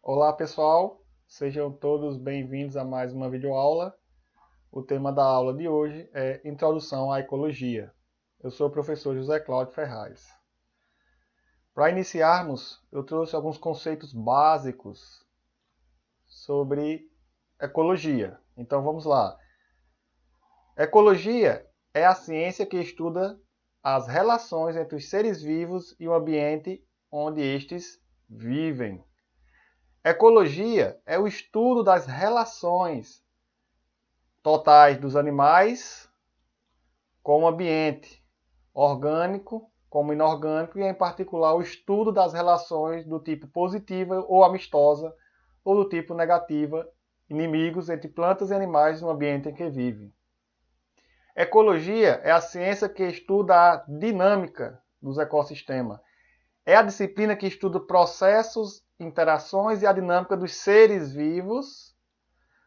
Olá pessoal, sejam todos bem-vindos a mais uma videoaula. O tema da aula de hoje é Introdução à Ecologia. Eu sou o professor José Cláudio Ferraz. Para iniciarmos, eu trouxe alguns conceitos básicos sobre ecologia. Então vamos lá. Ecologia é a ciência que estuda as relações entre os seres vivos e o ambiente onde estes vivem. Ecologia é o estudo das relações totais dos animais com o ambiente, orgânico como inorgânico, e em particular o estudo das relações do tipo positiva ou amistosa, ou do tipo negativa, inimigos entre plantas e animais no ambiente em que vivem. Ecologia é a ciência que estuda a dinâmica dos ecossistemas. É a disciplina que estuda processos, interações e a dinâmica dos seres vivos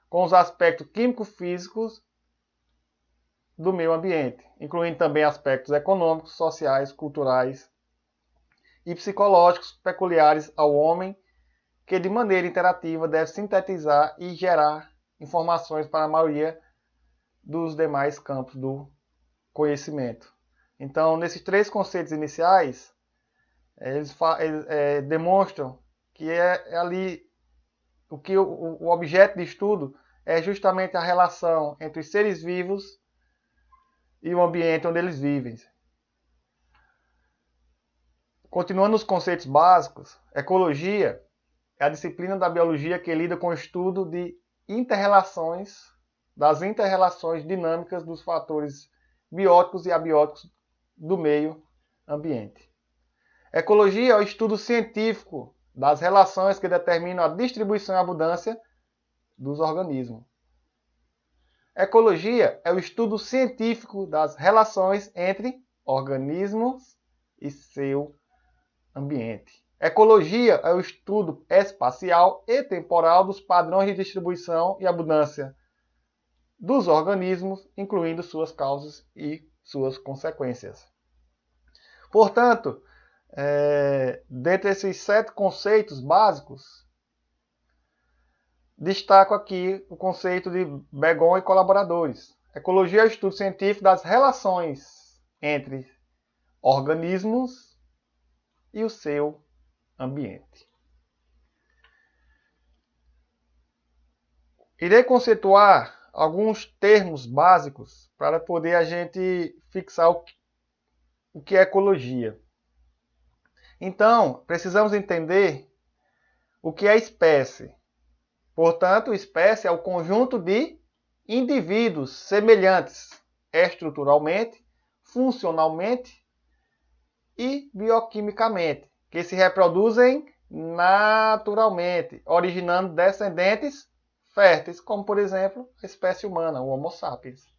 com os aspectos químico-físicos do meio ambiente, incluindo também aspectos econômicos, sociais, culturais e psicológicos peculiares ao homem, que de maneira interativa deve sintetizar e gerar informações para a maioria dos demais campos do conhecimento. Então, nesses três conceitos iniciais, eles demonstram que é ali o que o objeto de estudo é justamente a relação entre os seres vivos e o ambiente onde eles vivem. Continuando os conceitos básicos, ecologia é a disciplina da biologia que lida com o estudo de das inter-relações dinâmicas dos fatores bióticos e abióticos do meio ambiente. Ecologia é o estudo científico das relações que determinam a distribuição e a abundância dos organismos. Ecologia é o estudo científico das relações entre organismos e seu ambiente. Ecologia é o estudo espacial e temporal dos padrões de distribuição e abundância dos organismos, incluindo suas causas e suas consequências. Portanto, dentre esses 7 conceitos básicos, destaco aqui o conceito de Begon e colaboradores. Ecologia é o estudo científico das relações entre organismos e o seu ambiente. Irei conceituar alguns termos básicos para poder a gente fixar o que é ecologia. Então, precisamos entender o que é espécie. Portanto, espécie é o conjunto de indivíduos semelhantes estruturalmente, funcionalmente e bioquimicamente, que se reproduzem naturalmente, originando descendentes férteis, como por exemplo a espécie humana, o Homo sapiens.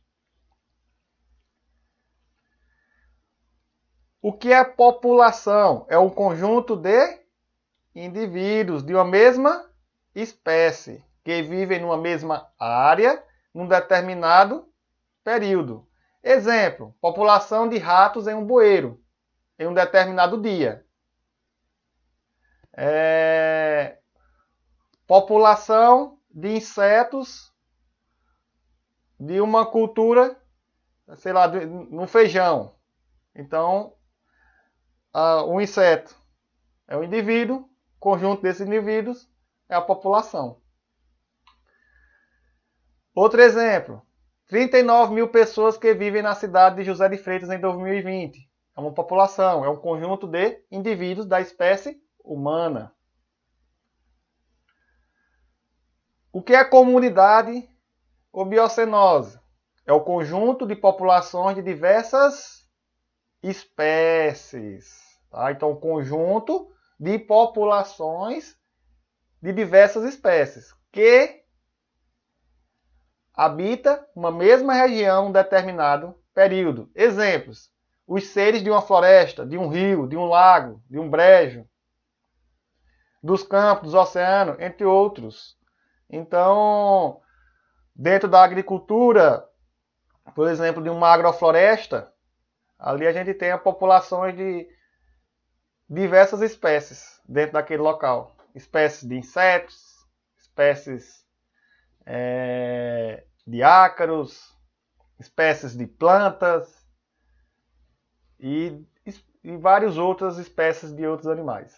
O que é população? É um conjunto de indivíduos de uma mesma espécie, que vivem numa mesma área, num determinado período. Exemplo, população de ratos em um bueiro, em um determinado dia. População de insetos de uma cultura, sei lá, no feijão. Então, um inseto é um indivíduo, conjunto desses indivíduos é a população. Outro exemplo, 39 mil pessoas que vivem na cidade de José de Freitas em 2020. É uma população, é um conjunto de indivíduos da espécie humana. O que é comunidade ou biocenose? É o conjunto de populações de diversas espécies. Tá? Então, o conjunto de populações de diversas espécies que habita uma mesma região em um determinado período. Exemplos: os seres de uma floresta, de um rio, de um lago, de um brejo, dos campos, dos oceanos, entre outros. Então, dentro da agricultura, por exemplo, de uma agrofloresta, ali a gente tem a populações de diversas espécies dentro daquele local. espécies de insetos, espécies de ácaros, espécies de plantas e várias outras espécies de outros animais.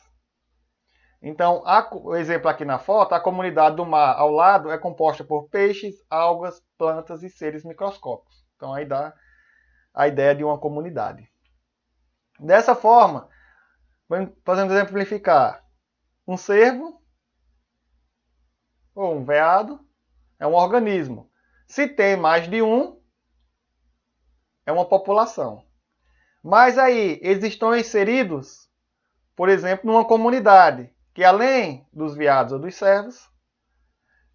Então, o exemplo aqui na foto, a comunidade do mar ao lado é composta por peixes, algas, plantas e seres microscópicos. Então, aí dá a ideia de uma comunidade. Dessa forma, podemos exemplificar um cervo ou um veado é um organismo. Se tem mais de um, é uma população. Mas aí, eles estão inseridos, por exemplo, numa comunidade, que além dos veados ou dos cervos,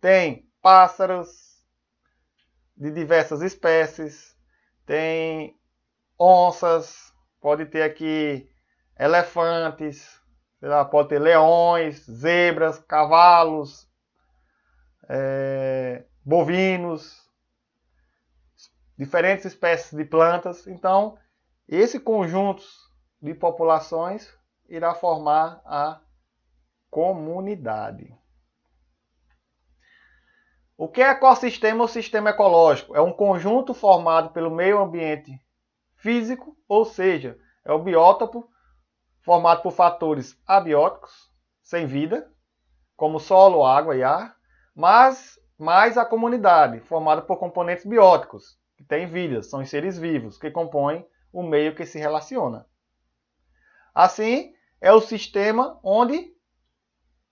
tem pássaros de diversas espécies, tem onças, pode ter aqui elefantes, sei lá, pode ter leões, zebras, cavalos, bovinos, diferentes espécies de plantas. Então, esse conjunto de populações irá formar a comunidade. O que é ecossistema ou sistema ecológico? É um conjunto formado pelo meio ambiente físico, ou seja, é o biótopo formado por fatores abióticos, sem vida, como solo, água e ar, mas mais a comunidade, formada por componentes bióticos, que têm vida, são os seres vivos, que compõem o meio que se relaciona. Assim, é o sistema onde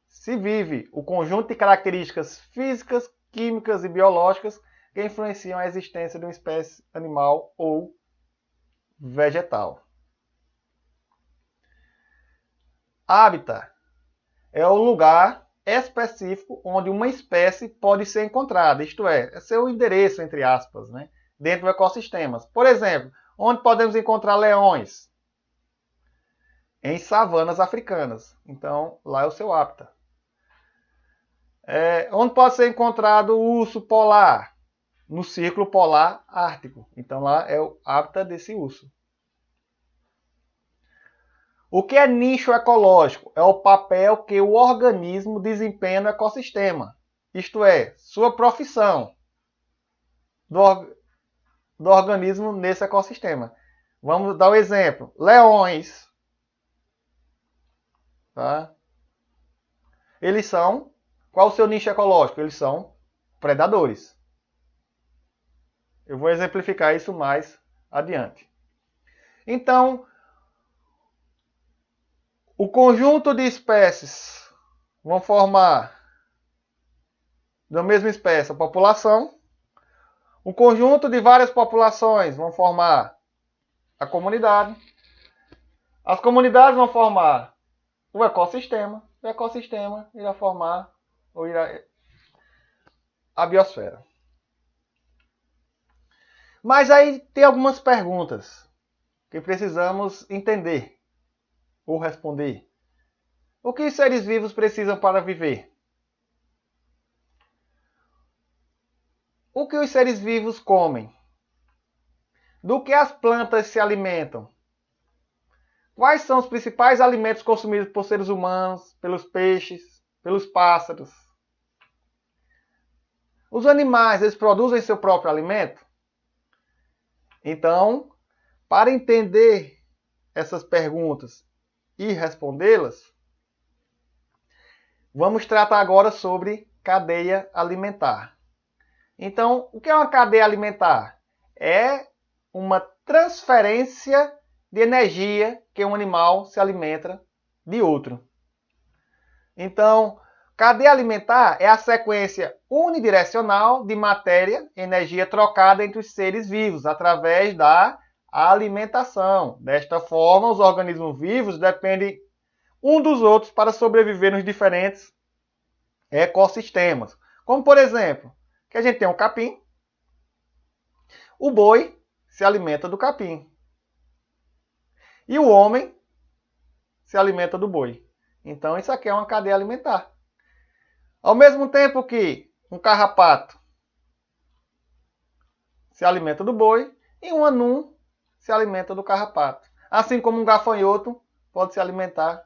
se vive o conjunto de características físicas, químicas e biológicas que influenciam a existência de uma espécie animal ou vegetal. Hábitat é o lugar específico onde uma espécie pode ser encontrada, isto é seu endereço, entre aspas, né, dentro do ecossistema. Por exemplo, onde podemos encontrar leões? Em savanas africanas. Então, lá é o seu hábitat. Onde pode ser encontrado o urso polar? No Círculo Polar Ártico. Então, lá é o hábitat desse urso. O que é nicho ecológico? É o papel que o organismo desempenha no ecossistema. Isto é, sua profissão do organismo nesse ecossistema. Vamos dar um exemplo. Leões. Tá? Eles são... Qual o seu nicho ecológico? Eles são predadores. Eu vou exemplificar isso mais adiante. Então, o conjunto de espécies vão formar da mesma espécie a população. O conjunto de várias populações vão formar a comunidade. As comunidades vão formar o ecossistema. O ecossistema irá formar a biosfera. Mas aí tem algumas perguntas que precisamos entender ou responder. O que os seres vivos precisam para viver? O que os seres vivos comem? Do que as plantas se alimentam? Quais são os principais alimentos consumidos por seres humanos, pelos peixes, pelos pássaros? Os animais, eles produzem seu próprio alimento? Então, para entender essas perguntas e respondê-las, vamos tratar agora sobre cadeia alimentar. Então, o que é uma cadeia alimentar? É uma transferência de energia que um animal se alimenta de outro. Então, cadeia alimentar é a sequência unidirecional de matéria e energia trocada entre os seres vivos através da alimentação. Desta forma, os organismos vivos dependem um dos outros para sobreviver nos diferentes ecossistemas. Como, por exemplo, que a gente tem um capim, o boi se alimenta do capim e o homem se alimenta do boi. Então, isso aqui é uma cadeia alimentar. Ao mesmo tempo que um carrapato se alimenta do boi e um anum se alimenta do carrapato. Assim como um gafanhoto pode se alimentar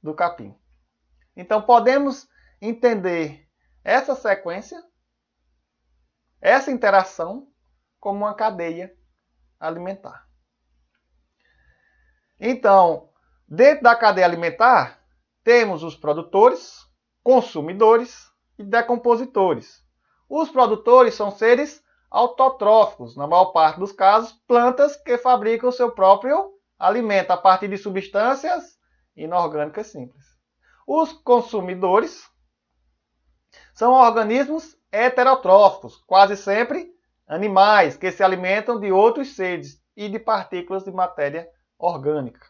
do capim. Então, podemos entender essa sequência, essa interação, como uma cadeia alimentar. Então, dentro da cadeia alimentar, temos os produtores, consumidores e decompositores. Os produtores são seres autotróficos, na maior parte dos casos, plantas que fabricam o seu próprio alimento a partir de substâncias inorgânicas simples. Os consumidores são organismos heterotróficos, quase sempre animais que se alimentam de outros seres e de partículas de matéria orgânica.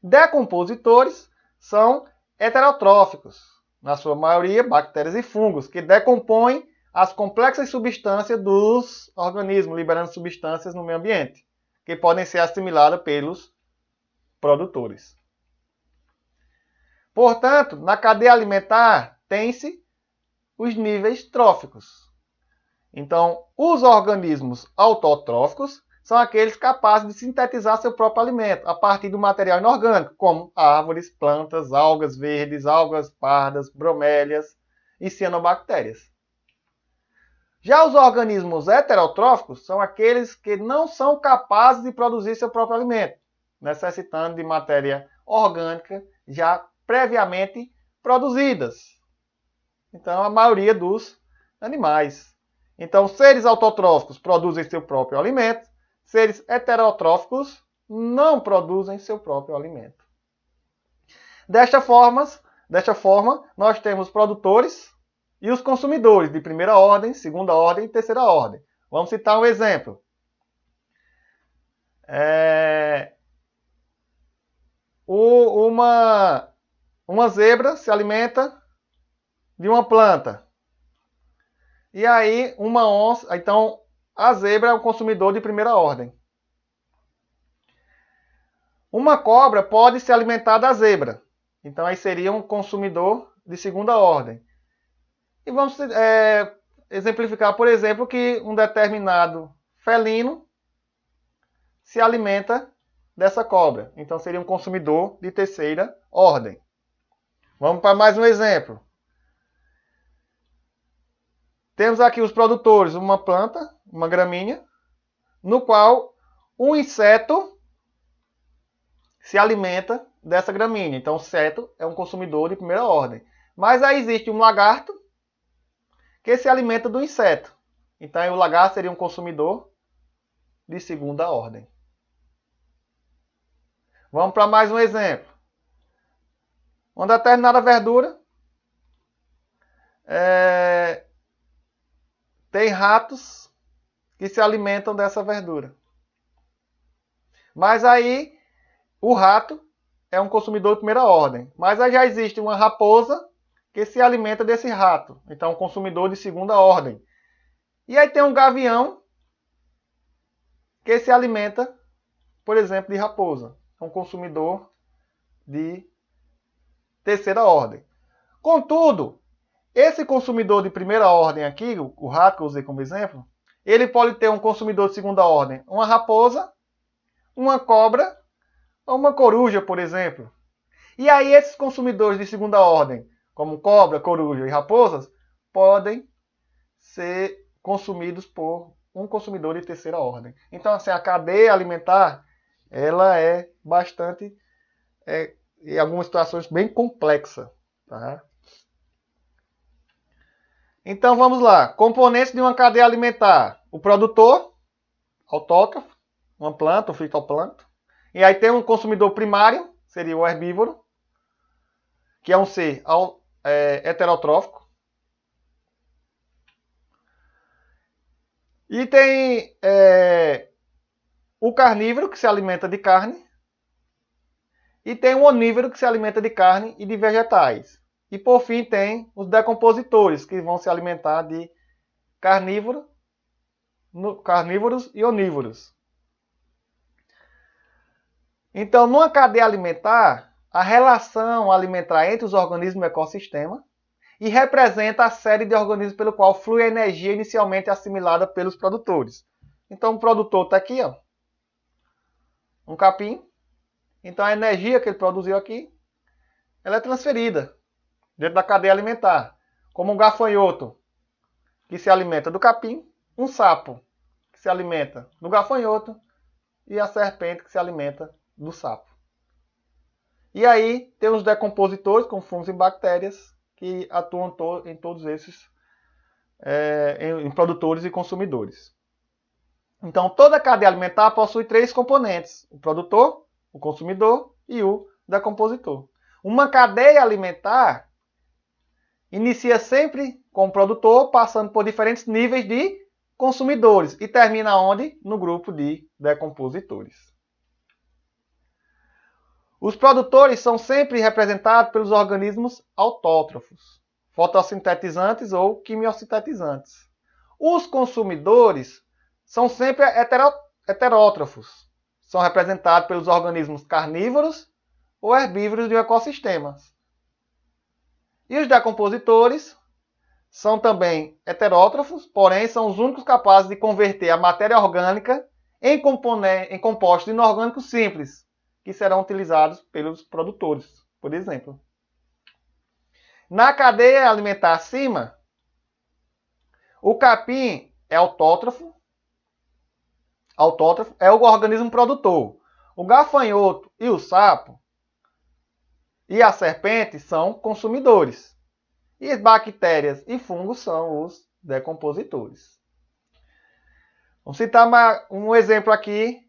Decompositores são heterotróficos, na sua maioria bactérias e fungos, que decompõem as complexas substâncias dos organismos, liberando substâncias no meio ambiente, que podem ser assimiladas pelos produtores. Portanto, na cadeia alimentar tem-se os níveis tróficos. Então, os organismos autotróficos são aqueles capazes de sintetizar seu próprio alimento a partir do material inorgânico, como árvores, plantas, algas verdes, algas pardas, bromélias e cianobactérias. Já os organismos heterotróficos são aqueles que não são capazes de produzir seu próprio alimento, necessitando de matéria orgânica já previamente produzidas. Então, a maioria dos animais. Então, seres autotróficos produzem seu próprio alimento, seres heterotróficos não produzem seu próprio alimento. Desta forma, nós temos produtores e os consumidores de primeira ordem, segunda ordem e terceira ordem. Vamos citar um exemplo. Uma zebra se alimenta de uma planta. E aí, uma onça... Então, a zebra é um consumidor de primeira ordem. Uma cobra pode se alimentar da zebra. Então, aí seria um consumidor de segunda ordem. E vamos exemplificar, por exemplo, que um determinado felino se alimenta dessa cobra. Então, seria um consumidor de terceira ordem. Vamos para mais um exemplo. Temos aqui os produtores, uma planta, uma gramínea, no qual um inseto se alimenta dessa gramínea. Então, o inseto é um consumidor de primeira ordem. Mas aí existe um lagarto que se alimenta do inseto. Então, aí o lagarto seria um consumidor de segunda ordem. Vamos para mais um exemplo. Uma determinada verdura tem ratos que se alimentam dessa verdura. Mas aí o rato é um consumidor de primeira ordem. Mas aí já existe uma raposa que se alimenta desse rato. Então, um consumidor de segunda ordem. E aí tem um gavião que se alimenta, por exemplo, de raposa. É um consumidor de terceira ordem. Contudo, esse consumidor de primeira ordem aqui, o rato que eu usei como exemplo, ele pode ter um consumidor de segunda ordem, uma raposa, uma cobra ou uma coruja, por exemplo. E aí esses consumidores de segunda ordem, como cobra, coruja e raposas, podem ser consumidos por um consumidor de terceira ordem. Então, assim, a cadeia alimentar, ela é bastante, em algumas situações, bem complexa. Tá? Então, vamos lá. Componentes de uma cadeia alimentar. O produtor, autótrofo, uma planta, um fitoplâncton. E aí tem um consumidor primário, seria o herbívoro, que é um ser heterotrófico. E tem o carnívoro, que se alimenta de carne. E tem o onívoro, que se alimenta de carne e de vegetais. E por fim tem os decompositores, que vão se alimentar de carnívoros e onívoros. Então, numa cadeia alimentar, a relação alimentar entre os organismos do ecossistema e representa a série de organismos pelo qual flui a energia inicialmente assimilada pelos produtores. Então, o produtor está aqui, ó, um capim. Então, a energia que ele produziu aqui, ela é transferida dentro da cadeia alimentar, como um gafanhoto, que se alimenta do capim, um sapo, que se alimenta do gafanhoto, e a serpente, que se alimenta do sapo. E aí tem os decompositores, como fungos e bactérias, que atuam em todos esses, em produtores e consumidores. Então, toda a cadeia alimentar possui 3 componentes: o produtor, o consumidor e o decompositor. Uma cadeia alimentar inicia sempre com o produtor, passando por diferentes níveis de consumidores e termina onde? No grupo de decompositores. Os produtores são sempre representados pelos organismos autótrofos, fotossintetizantes ou quimiosintetizantes. Os consumidores são sempre heterótrofos, são representados pelos organismos carnívoros ou herbívoros de um ecossistema. E os decompositores são também heterótrofos, porém são os únicos capazes de converter a matéria orgânica em compostos inorgânicos simples, que serão utilizados pelos produtores, por exemplo. Na cadeia alimentar acima, o capim é autótrofo, é o organismo produtor. O gafanhoto e o sapo e a serpente são consumidores. E as bactérias e fungos são os decompositores. Vamos citar um exemplo aqui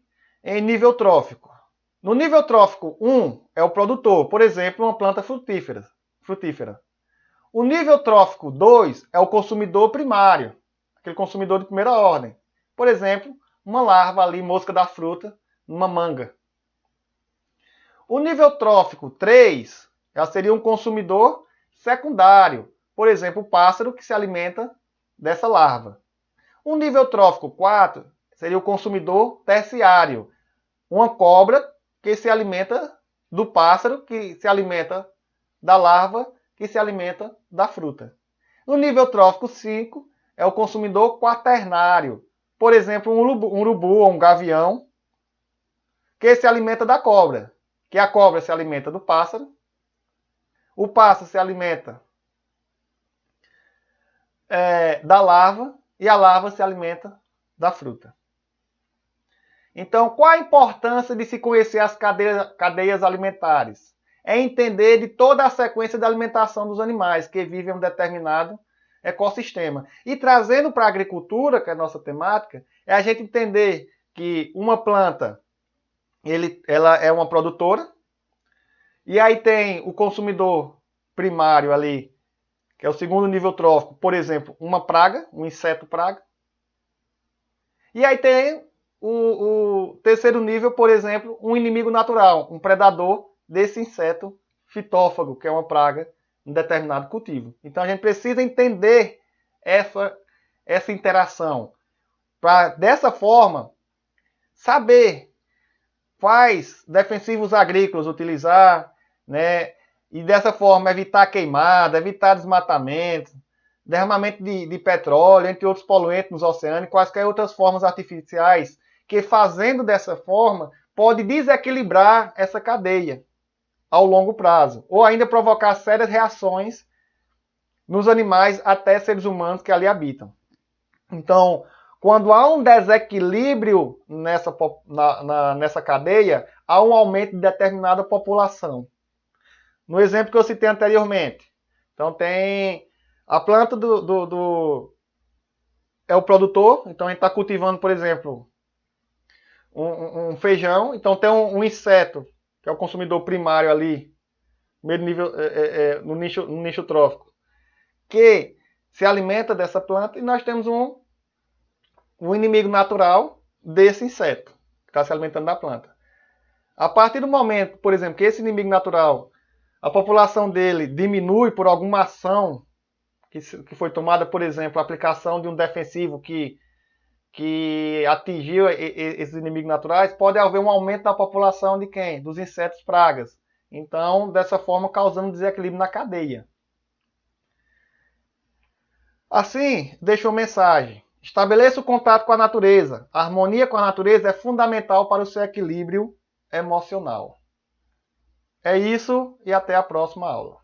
em nível trófico. No nível trófico 1 é o produtor, por exemplo, uma planta frutífera. O nível trófico 2 é o consumidor primário, aquele consumidor de primeira ordem. Por exemplo, uma larva ali, mosca da fruta, numa manga. O nível trófico 3 já seria um consumidor secundário, por exemplo, o pássaro que se alimenta dessa larva. O nível trófico 4 seria o consumidor terciário, uma cobra que se alimenta do pássaro, que se alimenta da larva, que se alimenta da fruta. No nível trófico 5 é o consumidor quaternário, por exemplo, um urubu ou um gavião, que se alimenta da cobra, que a cobra se alimenta do pássaro, o pássaro se alimenta da larva e a larva se alimenta da fruta. Então, qual a importância de se conhecer as cadeias alimentares? É entender de toda a sequência de alimentação dos animais que vivem em um determinado ecossistema. E trazendo para a agricultura, que é a nossa temática, é a gente entender que uma planta ela é uma produtora, e aí tem o consumidor primário ali, que é o segundo nível trófico, por exemplo, uma praga, um inseto praga. E aí tem o terceiro nível, por exemplo, um inimigo natural, um predador desse inseto fitófago, que é uma praga em determinado cultivo. Então a gente precisa entender essa interação, para dessa forma saber quais defensivos agrícolas utilizar, né? E dessa forma evitar queimada, evitar desmatamento, derramamento de petróleo, entre outros poluentes nos oceanos, quaisquer outras formas artificiais, que fazendo dessa forma pode desequilibrar essa cadeia ao longo prazo, ou ainda provocar sérias reações nos animais, até seres humanos que ali habitam. Então, quando há um desequilíbrio nessa cadeia, há um aumento de determinada população. No exemplo que eu citei anteriormente, então tem a planta é o produtor, então a gente está cultivando, por exemplo, um feijão, então tem um inseto, que é o consumidor primário ali, primeiro nível, no nicho trófico, que se alimenta dessa planta, e nós temos um inimigo natural desse inseto, que está se alimentando da planta. A partir do momento, por exemplo, que esse inimigo natural, a população dele diminui por alguma ação que foi tomada, por exemplo, a aplicação de um defensivo que atingiu esses inimigos naturais, pode haver um aumento da população de quem? Dos insetos pragas. Então, dessa forma, causando desequilíbrio na cadeia. Assim, deixo uma mensagem. Estabeleça o contato com a natureza. A harmonia com a natureza é fundamental para o seu equilíbrio emocional. É isso e até a próxima aula.